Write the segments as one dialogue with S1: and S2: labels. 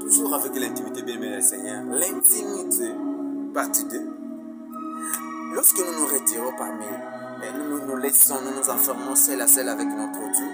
S1: Toujours avec l'intimité, bien-aimé Seigneur. L'intimité, partie 2. Lorsque nous nous retirons parmi, nous nous laissons, nous nous enfermons seul à seul avec notre Dieu,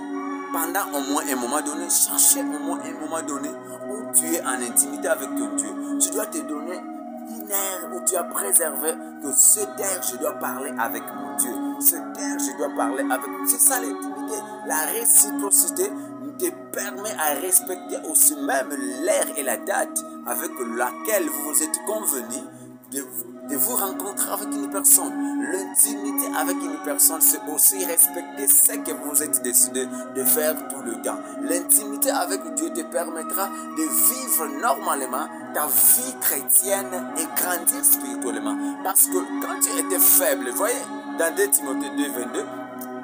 S1: pendant au moins un moment donné, cherchez au moins un moment donné où tu es en intimité avec ton Dieu. Tu dois te donner une heure où tu as préservé que cette heure, je dois parler avec mon Dieu. Cette heure, je dois parler avec Dieu. C'est ça l'intimité. La réciprocité te permet à respecter aussi même l'heure et la date avec laquelle vous vous êtes convenu de vous rencontrer avec une personne. L'intimité avec une personne, c'est aussi respecter ce que vous êtes décidé de faire tout le temps. L'intimité avec Dieu te permettra de vivre normalement ta vie chrétienne et grandir spirituellement. Parce que quand tu étais faible, vous voyez, dans 2 Timothée 2, 22,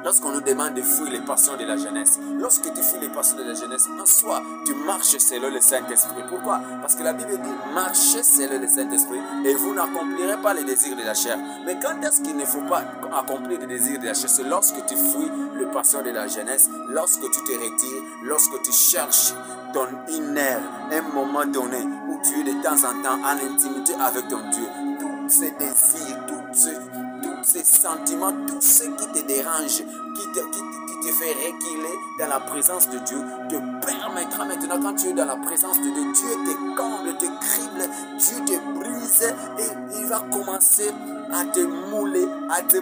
S1: lorsqu'on nous demande de fuir les passions de la jeunesse, lorsque tu fuis les passions de la jeunesse, en soi, tu marches selon le Saint-Esprit. Pourquoi? Parce que la Bible dit, marchez selon le Saint-Esprit et vous n'accomplirez pas les désirs de la chair. Mais quand est-ce qu'il ne faut pas accomplir les désirs de la chair? C'est lorsque tu fuis les passions de la jeunesse, lorsque tu te retires, lorsque tu cherches ton inner, un moment donné où tu es de temps en temps en intimité avec ton Dieu. Tous ces désirs, tous ces sentiments, tout ce qui te dérange, qui te fait reculer dans la présence de Dieu, te permettra maintenant, quand tu es dans la présence de Dieu, Dieu te comble, te crible, Dieu te brise et il va commencer à te mouler, à te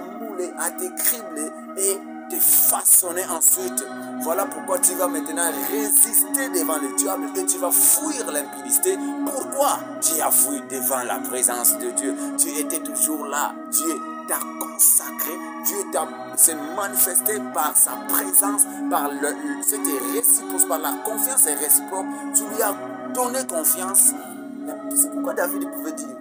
S1: cribler et te façonner ensuite. Voilà pourquoi tu vas maintenant résister devant le diable et tu vas fuir l'impudicité. Pourquoi? Tu as fui devant la présence de Dieu. Tu étais toujours là. Dieu t'a consacré, Dieu s'est manifesté par sa présence, par c'était réciproque, par la confiance est réciproque. Tu lui as donné confiance. C'est pourquoi David pouvait dire,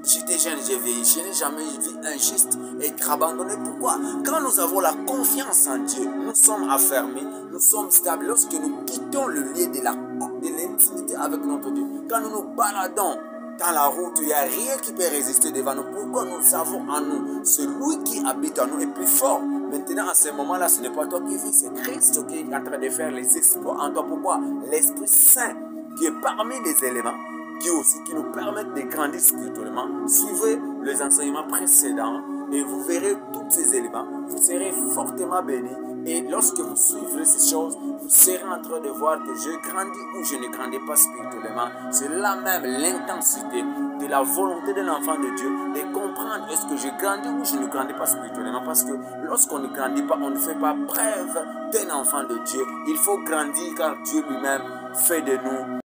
S1: j'étais jeune, j'ai vieilli, je n'ai jamais vu injuste et abandonné. Pourquoi? Quand nous avons la confiance en Dieu, nous sommes affermis, nous sommes stables. Lorsque nous quittons le lieu de l'intimité avec notre Dieu, quand nous nous baladons dans la route, il n'y a rien qui peut résister devant nous. Pourquoi? Nous savons en nous, celui qui habite en nous est plus fort. Maintenant, à ce moment-là, ce n'est pas toi qui vis, c'est Christ qui est en train de faire les exploits en toi. Pourquoi? L'Esprit Saint qui est parmi les éléments qui nous permettent de grandir spirituellement. Suivez les enseignements précédents et vous verrez tous ces éléments. Vous serez fortement bénis. Et lorsque vous suivrez ces choses, vous serez en train de voir que je grandis ou je ne grandis pas spirituellement. C'est là même l'intensité de la volonté d'un enfant de Dieu de comprendre est-ce que je grandis ou je ne grandis pas spirituellement. Parce que lorsqu'on ne grandit pas, on ne fait pas preuve d'un enfant de Dieu. Il faut grandir car Dieu lui-même fait de nous